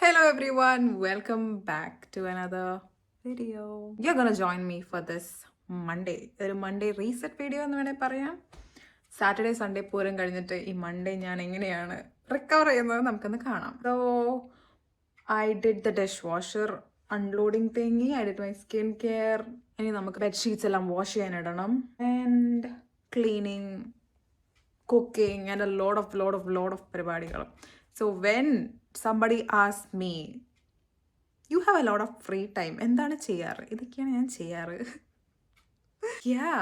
Hello everyone, welcome back to another video. You're gonna join me for this Monday. ഒരു Monday reset video എന്ന് വേണേൽ പറയാം. Saturday Sunday Pooram കഴിഞ്ഞിട്ട് ഈ Monday ഞാൻ എങ്ങനെയാണ് റിക്കവർ ചെയ്യുന്നത് നമുക്കൊന്ന് കാണാം. So I did the dishwasher unloading thingy, I did my skin care. ഇനി നമുക്ക് ബെഡ്ഷീറ്റ്സ് എല്ലാം wash ചെയ്യാനിടണം. And cleaning, cooking and a lot of പരിപാടികൾ. So when somebody asks me, you have a lot of free time, എന്താണ് ചെയ്യാറ്? ഇതൊക്കെയാണ് ഞാൻ ചെയ്യാറ്. Yeah,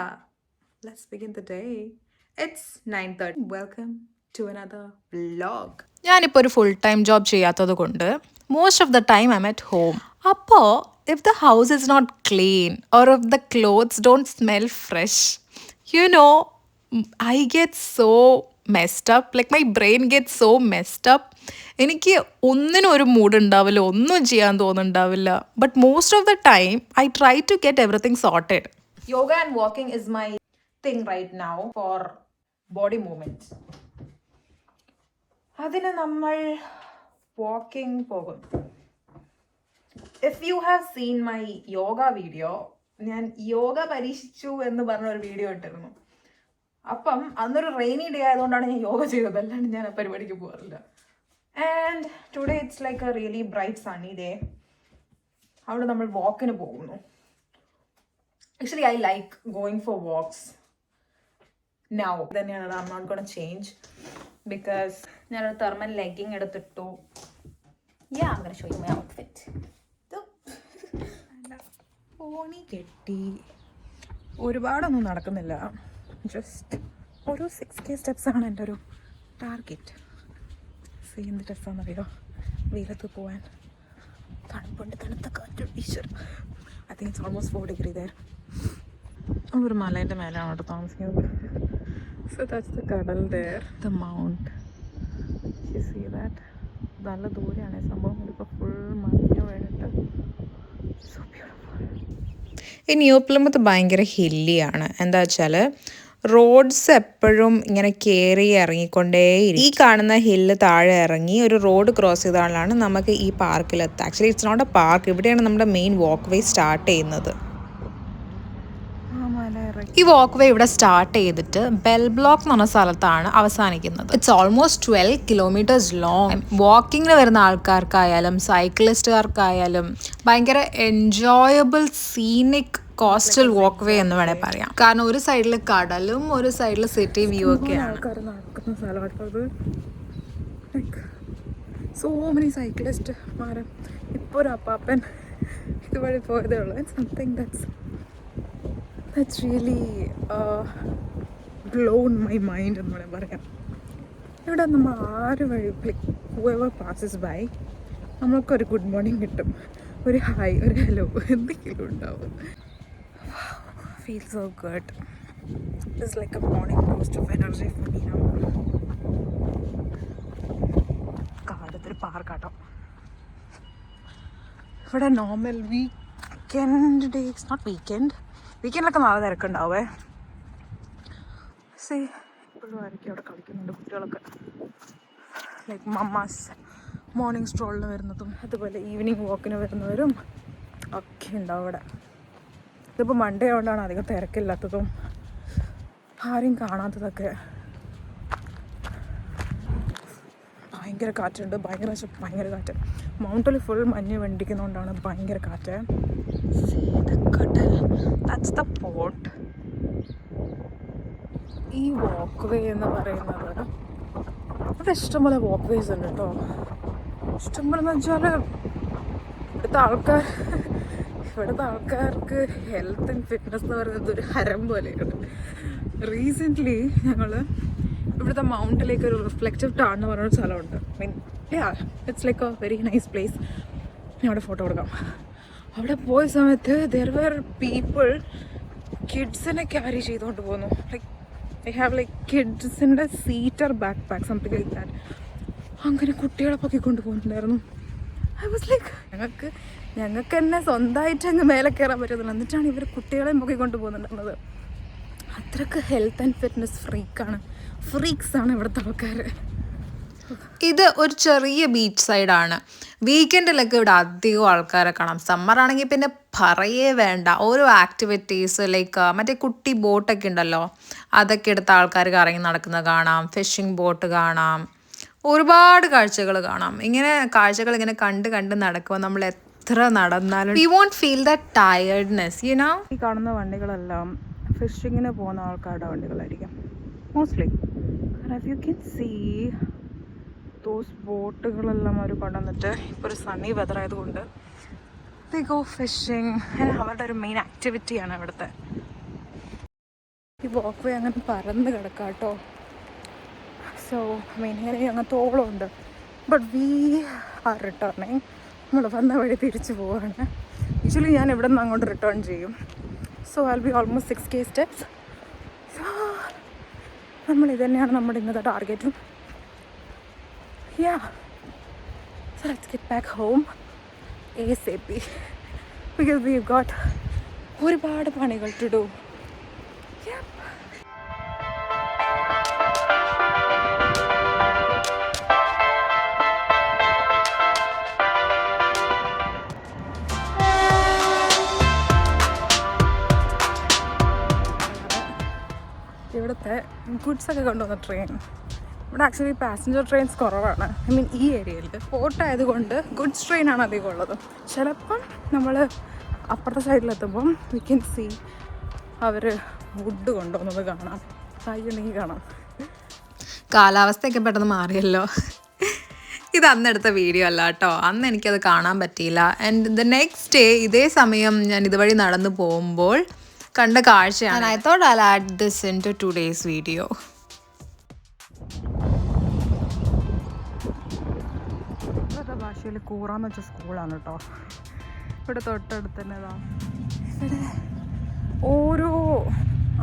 let's begin the day. It's 9:30. Welcome to another vlog. ഞാനിപ്പോൾ ഒരു full time job ചെയ്യാത്തത് കൊണ്ട് most of the time I'm at home. അപ്പോൾ if the house is not clean or if the clothes don't smell fresh, you know, I get so messed up, like my brain get so messed up. എനിക്ക് ഒന്നിനും ഒരു mood ഉണ്ടാവില്ല, ഒന്നും ചെയ്യാൻ തോന്നുന്നുണ്ടാവില്ല. But most of the time I try to get everything sorted. Yoga and walking is my thing right now for body movement. അതിന് നമ്മൾ walking പോകും. If you have seen my yoga video, ഞാൻ യോഗ പരീക്ഷിച്ചു എന്ന് പറഞ്ഞൊരു വീഡിയോ ഇട്ടിരുന്നു. അപ്പം അന്നൊരു റെയിനി ഡേ ആയതുകൊണ്ടാണ് ഞാൻ യോഗ ചെയ്തത്, അല്ലാണ്ട് ഞാൻ ആ പരിപാടിക്ക് പോകാറില്ല. And today it's like a really bright sunny day. അവിടെ നമ്മൾ വാക്കിന് പോകുന്നു. Actually I like going for walks now. തന്നെയാണ്, I'm not gonna change because ഞാനൊരു തെർമൽ ലെഗിങ് എടുത്തിട്ടു. Yeah, I am gonna show you my outfit. Pony കെട്ടി ഒരുപാടൊന്നും നടക്കുന്നില്ല, ജസ്റ്റ് ഒരു 6K സ്റ്റെപ്സാണ് എൻ്റെ ഒരു ടാർഗറ്റ്. എന്ത് രസമാണെന്നറിയോ വെയിലത്ത് പോവാൻ. തണുപ്പുണ്ട്, തണുത്ത കാറ്റ് വീശർ. I think it's almost 4 degree there. ഒരു മലേൻ്റെ മേലാണ് അവിടെ താമസിക്കുന്നത്. സോ ദാറ്റ്സ് ദ കടൽ there, the mount. You see that? നല്ല ദൂരെയാണ് സംഭവം. ഇപ്പോൾ ഫുൾ മഞ്ഞ് വീണിട്ട് സോ ബ്യൂട്ടിഫുൾ. ഈ ന്യൂ പ്ലിമത്ത് ഭയങ്കര ഹില്ലിയാണ്. എന്താ വെച്ചാൽ റോഡ്സ് എപ്പോഴും ഇങ്ങനെ കയറി ഇറങ്ങിക്കൊണ്ടേയിരിക്കും. ഈ കാണുന്ന ഹില്ല് താഴെ ഇറങ്ങി ഒരു റോഡ് ക്രോസ് ചെയ്താലാണ് നമുക്ക് ഈ പാർക്കിലെത്താം. Actually it's not a park, ഇവിടെയാണ് നമ്മുടെ മെയിൻ വാക്ക് വേ സ്റ്റാർട്ട് ചെയ്യുന്നത്. ഈ വാക്ക് വേ ഇവിടെ സ്റ്റാർട്ട് ചെയ്തിട്ട് ബെൽ ബ്ലോക്ക് എന്ന് പറഞ്ഞ സ്ഥലത്താണ് അവസാനിക്കുന്നത്. It's almost 12 kilometers long. വാക്കിങ്ങിന് വരുന്ന ആൾക്കാർക്കായാലും സൈക്ലിസ്റ്റുകാർക്കായാലും ഭയങ്കര enjoyable scenic coastal walkway എന്ന് വേണേൽ പറയാം. കാരണം ഒരു സൈഡിൽ കടലും ഒരു സൈഡിൽ സിറ്റി വ്യൂ ഒക്കെയാണ്. ആൾക്കാർ നടക്കുന്ന സ്ഥലമാട്ടത്. So many സൈക്ലിസ്റ്റ്മാർ. ഇപ്പോൾ ഒരു അപ്പാപ്പൻ ഇതുവഴി പോയതേ ഉള്ളൂ. Something that's really blown my mind എന്ന് വേണമെങ്കിൽ പറയാം. ഇവിടെ നമ്മൾ ആര് വഴി whoever passes by നമ്മൾക്കൊരു ഗുഡ് മോർണിംഗ് കിട്ടും, ഒരു ഹായ്, ഒരു ഹലോ, എന്തെങ്കിലും ഉണ്ടാവും. Feels so good. It's like a morning boost of energy for me now. കാലത്തൊരു പാർക്കാട്ടോ ഇവിടെ. നോർമൽ വീക്കെൻഡ് ഡേയ്സ്, നോട്ട് വീക്കെൻഡിലൊക്കെ നാളെ തിരക്കുണ്ടാവേ. സേ ഇപ്പോഴും ആരൊക്കെ അവിടെ കളിക്കുന്നുണ്ട് കുട്ടികളൊക്കെ. ലൈക്ക് മമ്മാസ് മോർണിംഗ് സ്ട്രോളിന് വരുന്നതും അതുപോലെ ഈവനിങ് വാക്കിന് വരുന്നവരും ഒക്കെ ഉണ്ടാവും ഇവിടെ. ഇതിപ്പോൾ മൺഡേ ആയതുകൊണ്ടാണ് അധികം തിരക്കില്ലാത്തതും ആരെയും കാണാത്തതൊക്കെ. ഭയങ്കര കാറ്റുണ്ട്, ഭയങ്കര കാറ്റ്. മൗണ്ടിൽ ഫുൾ മഞ്ഞ് വെണ്ടിക്കുന്നതുകൊണ്ടാണ് ഭയങ്കര കാറ്റ്. കടൽ, ദാറ്റ്സ് ദ പോർട്ട്. ഈ വാക്ക് വേ എന്ന് പറയുന്നത് ഇവിടെ ഇഷ്ടംപോലെ വാക്ക് വേസ് ഉണ്ട് കേട്ടോ. ഇഷ്ടംപോലെ എന്ന് വെച്ചാൽ ഇവിടുത്തെ ആൾക്കാർക്ക് ഹെൽത്ത് ആൻഡ് ഫിറ്റ്നസ് എന്ന് പറയുന്നത് ഒരു ഹരം പോലെയാണ്. റീസെൻ്റ്ലി ഞങ്ങൾ ഇവിടുത്തെ മൗണ്ടിലേക്ക് ഒരു റിഫ്ലക്റ്റീവ് ടാൺ എന്ന് പറഞ്ഞൊരു സ്ഥലമുണ്ട്. It's like a very nice place. ഞാൻ അവിടെ ഫോട്ടോ കൊടുക്കാം. അവിടെ പോയ സമയത്ത് ദെർ വെർ പീപ്പിൾ കിഡ്സിനെ ക്യാരി ചെയ്തുകൊണ്ട് പോകുന്നു. ലൈക്ക് ഐ ഹാവ് ലൈക്ക് കിഡ്സിൻ്റെ seater backpack something like that. അങ്ങനെ കുട്ടികളെ പൊക്കിക്കൊണ്ട് പോകുന്നുണ്ടായിരുന്നു. ഐ വാസ് ലൈക്ക് ഞങ്ങൾക്ക് തന്നെ സ്വന്തമായിട്ട് അങ്ങ് മേലെ കയറാൻ പറ്റുന്നില്ല, എന്നിട്ടാണ് ഇവർ കുട്ടികളെയും പൊക്കിക്കൊണ്ട് പോകുന്നുണ്ടായിരുന്നത്. അത്രയ്ക്ക് ഹെൽത്ത് ആൻഡ് ഫിറ്റ്നസ് ഫ്രീക്സാണ് ഇവിടുത്തെ ആൾക്കാർ. ഇത് ഒരു ചെറിയ ബീച്ച് സൈഡാണ്. വീക്കെൻഡിലൊക്കെ ഇവിടെ അധികം ആൾക്കാരെ കാണാം. സമ്മർ ആണെങ്കിൽ പിന്നെ പറയേ വേണ്ട. ഓരോ ആക്ടിവിറ്റീസ് ലൈക്ക് മറ്റേ കുട്ടി ബോട്ടൊക്കെ ഉണ്ടല്ലോ, അതൊക്കെ എടുത്ത് ആൾക്കാർ കറങ്ങി നടക്കുന്നത് കാണാം. ഫിഷിംഗ് ബോട്ട് കാണാം. ഒരുപാട് കാഴ്ചകൾ കാണാം. ഇങ്ങനെ കാഴ്ചകൾ ഇങ്ങനെ കണ്ട് കണ്ട് നടക്കുമ്പോൾ നമ്മൾ എത്ര നടന്നാലും we won't feel the tiredness, you know. ഈ കാണുന്ന വണ്ടികളെല്ലാം ഫിഷിങ്ങിന് പോകുന്ന ആൾക്കാരുടെ വണ്ടികളായിരിക്കും മോസ്റ്റ്ലി. കാരണം യു ക്യാൻ സീ ദോസ് ബോട്ടുകളെല്ലാം അവർ കൊണ്ടുവന്നിട്ട് ഇപ്പോൾ ഒരു സണ്ണി വെതർ ആയതുകൊണ്ട് ദേ ഗോ ഫിഷിങ്. അവരുടെ ഒരു മെയിൻ ആക്ടിവിറ്റിയാണ് ഇവിടുത്തെ. ഈ വാക്ക് വേ അങ്ങനെ പരന്ന് കിടക്കാം കേട്ടോ. സോ മെയിൻ അങ്ങനത്തെ ഓളമുണ്ട്. But we are returning. നമ്മൾ വന്ന വഴി തിരിച്ചു പോവാണ്. യൂഷ്വലി ഞാൻ ഇവിടെ നിന്ന് അങ്ങോട്ട് റിട്ടേൺ ചെയ്യും. So I B almost 6K steps. So നമ്മൾ ഇത് തന്നെയാണ് നമ്മുടെ ഇന്നത്തെ ടാർഗറ്റും. Yeah, so let's get back home ASAP because we've got ഒരുപാട് പണികൾ to do. Yep. ഇവിടുത്തെ ഗുഡ്സൊക്കെ കൊണ്ടുവന്ന ട്രെയിൻ. ഇവിടെ ആക്ച്വലി പാസഞ്ചർ ട്രെയിൻസ് കുറവാണ്. ഐ മീൻ ഈ ഏരിയയിൽ പോർട്ട് ആയതുകൊണ്ട് ഗുഡ്സ് ട്രെയിനാണ് അധികം ഉള്ളത്. ചിലപ്പം നമ്മൾ അപ്പുറത്തെ സൈഡിലെത്തുമ്പം വി ക്യാൻ സീ അവർ വുഡ് കൊണ്ടുവന്നത് കാണാം. ആയിട്ടുണ്ടെങ്കിൽ കാണാം. കാലാവസ്ഥയൊക്കെ പെട്ടെന്ന് മാറിയല്ലോ. ഇത് അന്നെടുത്ത വീഡിയോ അല്ല കേട്ടോ. അന്ന് എനിക്കത് കാണാൻ പറ്റിയില്ല. ആൻഡ് ദ നെക്സ്റ്റ് ഡേ ഇതേ സമയം ഞാൻ ഇതുവഴി നടന്നു പോകുമ്പോൾ കണ്ട കാഴ്ചയാണ്. I thought I add this into today's video. ഇവിടുത്തെ ഭാഷയിൽ കൂറാന്ന് വെച്ച സ്കൂളാണ് കേട്ടോ. ഇവിടെ തൊട്ടടുത്ത് തന്നെ ഇവിടെ ഓരോ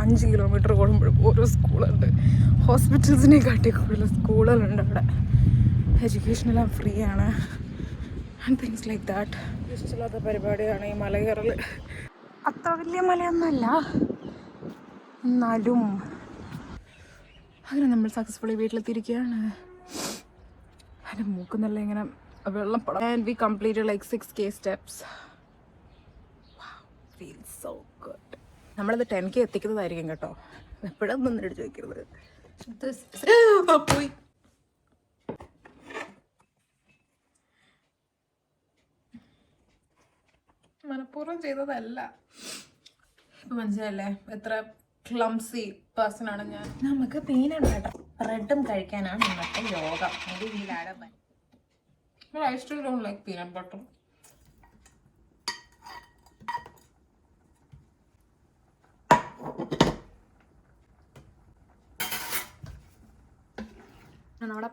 5 കിലോമീറ്റർ കൂടുമ്പോഴും ഓരോ സ്കൂളുണ്ട്. ഹോസ്പിറ്റൽസിനെ കാട്ടി കൂടുതൽ സ്കൂളുകളുണ്ട് അവിടെ. എഡ്യൂക്കേഷനെല്ലാം ഫ്രീ ആണ് ആൻഡ് തിങ്സ് ലൈക്ക് ദാറ്റ്. ഇഷ്ടമില്ലാത്ത പരിപാടിയാണ് ഈ മല കയറൽ. അത്ര വലിയ മലയൊന്നുമല്ല, എന്നാലും അങ്ങനെ നമ്മൾ സക്സസ്ഫുള്ളി വീട്ടിലെത്തിയിരിക്കുകയാണ്. അതിൻ്റെ മൂക്കുന്നെല്ലാം ഇങ്ങനെ വെള്ളം പടം. And we completed like 6K steps. Feel so good. നമ്മളത് 10K എത്തിക്കുന്നതായിരിക്കും കേട്ടോ. എപ്പോഴും നിന്നിട്ട് ചോദിക്കരുത്. പോയി മനഃപൂർവ്വം ചെയ്തതല്ല. ഇപ്പം മനസ്സിലല്ലേ എത്ര ക്ലംസി പേഴ്സൺ ആണ് ഞാൻ. നമുക്ക് പെയിനാണ് കേട്ടോ. ബ്രെഡും കഴിക്കാനാണ് ഇന്നത്തെ യോഗം. I still don't like peanut butter. നമ്മുടെ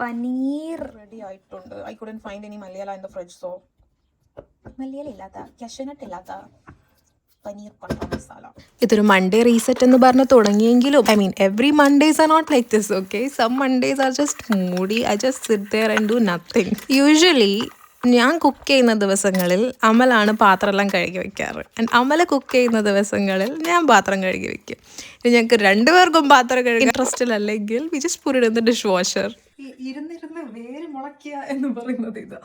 പനീർ റെഡി ആയിട്ടുണ്ട്. I couldn't find any Malayala in the fridge. So മലയാള ഇല്ലാത്ത കശനട്ട് ഇല്ലാത്ത പനീർ ബട്ടർ മസാല. ഇതൊരു മൺഡേ റീസെറ്റ് എന്ന് പറഞ്ഞ് തുടങ്ങിയെങ്കിലും I mean every Mondays are not like this. Okay, some Mondays are just moody. I just sit there and do nothing. Usually ഞാൻ cook ചെയ്യുന്ന ദിവസങ്ങളിൽ അമലാണ് പാത്രമെല്ലാം കഴുകി വെക്കാറ്. ആൻഡ് അമല കുക്ക് ചെയ്യുന്ന ദിവസങ്ങളിൽ ഞാൻ പാത്രം കഴുകി വെക്കും. ഇനി ഞങ്ങൾക്ക് രണ്ടുപേർക്കും പാത്രം കഴുകി ഇൻട്രസ്റ്റിലല്ലെങ്കിൽ we just put it in the dishwasher. ഇരുന്നിരുന്ന് വേര് മുളയ്ക്കുക എന്ന് പറയുന്നത് ഇതാ.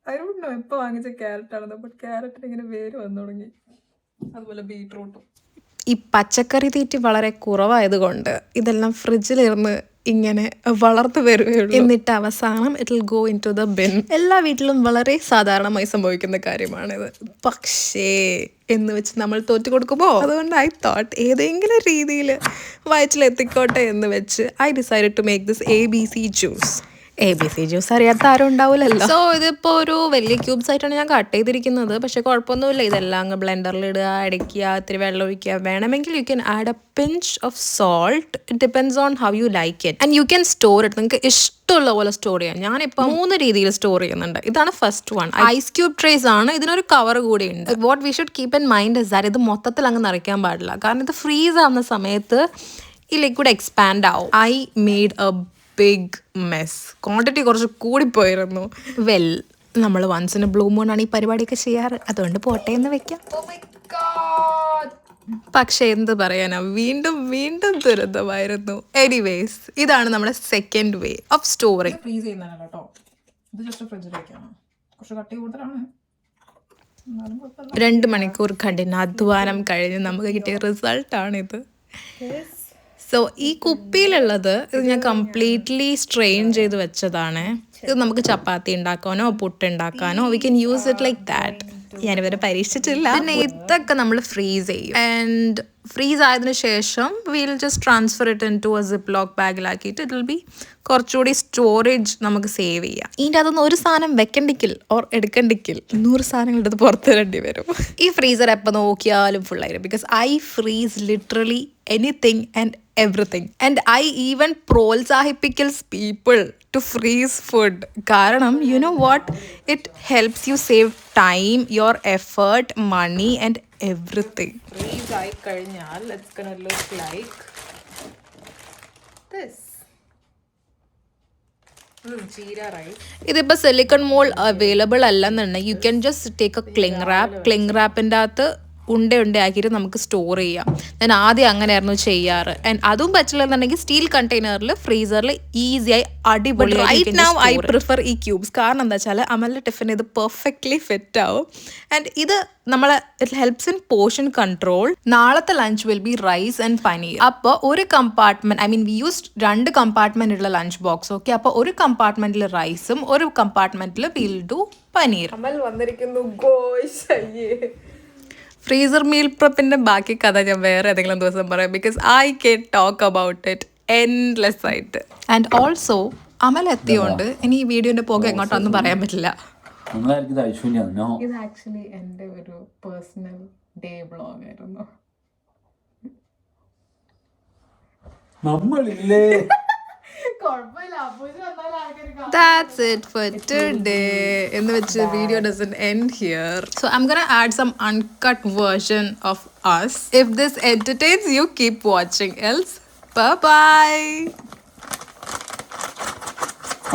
ഐ ഡോണ്ട് നോ ഇപ്പോൾ വാങ്ങിച്ച ക്യാരറ്റാണെന്ന്. ബട്ട് ക്യാരറ്റിന് ഇങ്ങനെ വേര് വന്നു തുടങ്ങി. അതുപോലെ ബീട്രൂട്ടും. ഈ പച്ചക്കറി തീറ്റി വളരെ കുറവായതുകൊണ്ട് ഇതെല്ലാം ഫ്രിഡ്ജിലിരുന്ന് ഇങ്ങനെ വളർന്നു വരുകയുള്ളൂ. എന്നിട്ട് അവസാനം it will go into the bin. എല്ലാ വീട്ടിലും വളരെ സാധാരണമായി സംഭവിക്കുന്ന കാര്യമാണിത്. പക്ഷേ എന്ന് വെച്ച് നമ്മൾ തോറ്റു കൊടുക്കുമ്പോൾ അതുകൊണ്ട് ഐ തോട്ട് ഏതെങ്കിലും രീതിയിൽ വയറ്റിലെത്തിക്കോട്ടെ എന്ന് വെച്ച് I decided to make this ABC juice. ABC juice അറിയാത്ത ആരും ഉണ്ടാവില്ലല്ലോ. സോ ഇതിപ്പോൾ ഒരു വലിയ ക്യൂബ്സ് ആയിട്ടാണ് ഞാൻ കട്ട് ചെയ്തിരിക്കുന്നത്. പക്ഷെ കുഴപ്പമൊന്നുമില്ല. ഇതെല്ലാം അങ്ങ് ബ്ലെൻഡറിൽ ഇടുക, അടയ്ക്കുക, ഇത്തിരി വെള്ളം ഒഴിക്കുക. വേണമെങ്കിൽ you can add A pinch of salt. It depends on how you like it. And you can store it. നിങ്ങൾക്ക് ഇഷ്ടമുള്ള പോലെ സ്റ്റോർ ചെയ്യാം. ഞാനിപ്പോൾ 3 രീതിയിൽ സ്റ്റോർ ചെയ്യുന്നുണ്ട്. ഇതാണ് first one. Ice cube trays ആണ്. ഇതിനൊരു കവർ കൂടി ഉണ്ട്. What we should keep in mind is that ഇത് മൊത്തത്തിൽ അങ്ങ് നിറയ്ക്കാൻ പാടില്ല. കാരണം ഇത് ഫ്രീസ് ആവുന്ന സമയത്ത് ഈ ലിക്വിഡ് എക്സ്പാൻഡ് ആവും. I made a big mess. Quantity കുറച്ച് കൂടിപ്പോയിരുന്നു. വെൽ, നമ്മൾ once in a blue moon ആണ് ഈ പരിപാടിയൊക്കെ ചെയ്യാറ്. അതുകൊണ്ട് പോട്ടെ എന്ന് വെക്കാം. പക്ഷെ എന്ത് പറയാനാ, വീണ്ടും വീണ്ടും ദുരന്തമായിരുന്നു. എനിവേസ്, ഇതാണ് നമ്മുടെ second way of storing. Freeze ചെയ്യുന്നതാണ് കേട്ടോ. ഇത് ജസ്റ്റ് ഫ്രിഡ്ജിൽ വെക്കാണ്. കുറച്ച് കട്ടി കൂടുതലാണ്. 2 മണിക്കൂർ കഠിനാധ്വാനം കഴിഞ്ഞ് നമുക്ക് കിട്ടിയ റിസൾട്ടാണിത്. സോ ഈ കുപ്പിയിലുള്ളത് ഇത് ഞാൻ കംപ്ലീറ്റ്ലി സ്ട്രെയിൻ ചെയ്ത് വെച്ചതാണ്. ഇത് നമുക്ക് ചപ്പാത്തി ഉണ്ടാക്കാനോ പുട്ട് ഉണ്ടാക്കാനോ we can use it like that. ഞാനിവരെ പരീക്ഷിച്ചില്ല. പിന്നെ ഇതൊക്കെ നമ്മൾ ഫ്രീസ് ചെയ്യും. ആൻഡ് ഫ്രീസ് ആയതിനു ശേഷം will just transfer it into a zip lock ബാഗിലാക്കിയിട്ട് ഇറ്റ് വിൽ ബി കുറച്ചുകൂടി സ്റ്റോറേജ് നമുക്ക് സേവ് ചെയ്യാം. ഇതിൻ്റെ അതൊന്നും ഒരു സാധനം വെക്കണ്ടിക്കിൽ ഓർ എടുക്കണ്ടിക്കിൽ 100 സാധനങ്ങൾ എടുത്ത് പുറത്തിടേണ്ടി വരും. ഈ ഫ്രീസർ എപ്പോൾ നോക്കിയാലും ഫുള്ളായിരുന്നു. Because I freeze literally anything and everything, and I even പ്രോത്സാഹിപ്പിക്കൽസ് people to freeze food. കാരണം you know what, it helps you save time, your effort, money and everything. ഫ്രീസ് ആയി കഴിഞ്ഞാൽ it's gonna look like this. Jeera rice. ഇതിപ്പോൾ silicon mould available അല്ലെന്നുണ്ടെങ്കിൽ you can just take a cling റാപ്പിൻ്റെ അകത്ത് ഉണ്ടയാക്കിയിട്ട് നമുക്ക് സ്റ്റോർ ചെയ്യാം. ഞാൻ ആദ്യം അങ്ങനെയായിരുന്നു ചെയ്യാറ്. ആൻഡ് അതും പറ്റില്ല എന്നുണ്ടെങ്കിൽ സ്റ്റീൽ കണ്ടെയ്നറിൽ ഫ്രീസറിൽ ഈസിയായി അടിപൊളി. റൈറ്റ് നൗ ഐ പ്രിഫർ ഈ ക്യൂബ്സ്. കാരണം എന്താ വെച്ചാൽ അമലിൻ്റെ ടിഫിൻ ഇത് പെർഫെക്റ്റ്ലി ഫിറ്റ് ആവും. ആൻഡ് ഇത് നമ്മളെ it helps in portion control. നാളത്തെ lunch will be rice and paneer. അപ്പോൾ ഒരു compartment, I mean we use 2 compartment ഉള്ള ലഞ്ച് ബോക്സ്. ഓക്കെ, അപ്പോൾ ഒരു കമ്പാർട്ട്മെന്റിൽ റൈസും ഒരു കമ്പാർട്ട്മെന്റിൽ വിൽ ഡു പനീർ. അമൽ വന്നിരിക്കുന്നു. ഗോയ്സ്, അയ്യേ. ഫ്രീസർ മീൽ പ്രപ്പിൻ്റെ ബാക്കി കഥ ഞാൻ വേറെ ഏതെങ്കിലും ദിവസം പറയാം. Because I can talk about it endless ആയിട്ട്. ആൻഡ് ഓൾസോ അമൽ എത്തിയോണ്ട് ഇനി ഈ വീഡിയോന്റെ പോകെ എങ്ങോട്ടൊന്നും പറയാൻ പറ്റില്ല. ഇത് ആക്ച്വലി എൻ്റെ ഒരു പേഴ്സണൽ ഡേ വ്ളോഗ് ആയിരുന്നു. നമ്മളില്ലേ That's it for today. In which the video doesn't end here. So I'm gonna add some uncut version of us. If this entertains you, keep watching. Else, bye bye.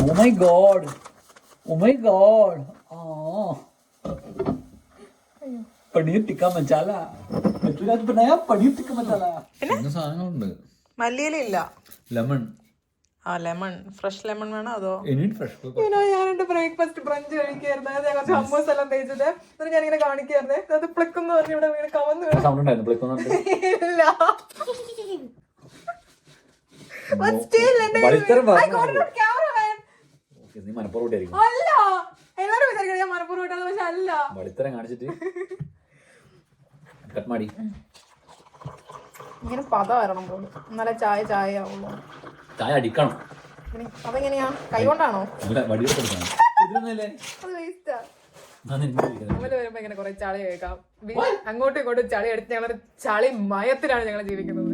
Oh my god. Oh my god. Oh. Paneer tikka masala. बच्चों ने आज बनाया पनीर टिक्का मसाला. इतने സാധനങ്ങളുണ്ട്. മല്ലിയില. Lemon. ആ lemon, fresh lemon വേണോ അതോ? ഞാൻ എന്റെ ബ്രേക്ക്ഫാസ്റ്റ് ബ്രഞ്ച് കഴിക്കായിരുന്നു. ഞാൻ കുറച്ച് ഹമ്മൂസ് എല്ലാം തേച്ചത്. എന്നിട്ട് ഞാനിങ്ങനെ കാണിക്കായിരുന്നേ. അത് പ്ലിക്കെന്ന് പറഞ്ഞ് ഇവിടെ വീണ് കവന്ന് വീണു. സൗണ്ട് ഉണ്ടായിരുന്നു പ്ലിക്കുന്നുണ്ട്. ഇല്ല. But still, I got it on camera, man. നീ മനപ്പൂർവ്വമായിരിക്കും. അല്ല, എല്ലാരും വിചാരിക്കണം ഞാൻ മനപ്പൂർവ്വമായിട്ടാണ്. പക്ഷെ അല്ല. വളിത്തരം കാണിച്ചിട്ട് കട്ട് മാടി. ഇങ്ങനെ പത വരണം പോലും, എന്നാലേ ചായ ആവുള്ളൂ. ചായ അടിക്കണം. അതെങ്ങനെയാ, കൈ കൊണ്ടാണോ? വടി കൊടുക്കണം. അത് വേസ്റ്റാ. അമല് വരുമ്പോ ഇങ്ങനെ കുറെ ചളി കേൾക്കാം. അങ്ങോട്ടും ഇങ്ങോട്ടും ചളി എടുത്ത് ഞങ്ങളൊരു ചളി മയത്തിലാണ് ഞങ്ങൾ ജീവിക്കുന്നത്.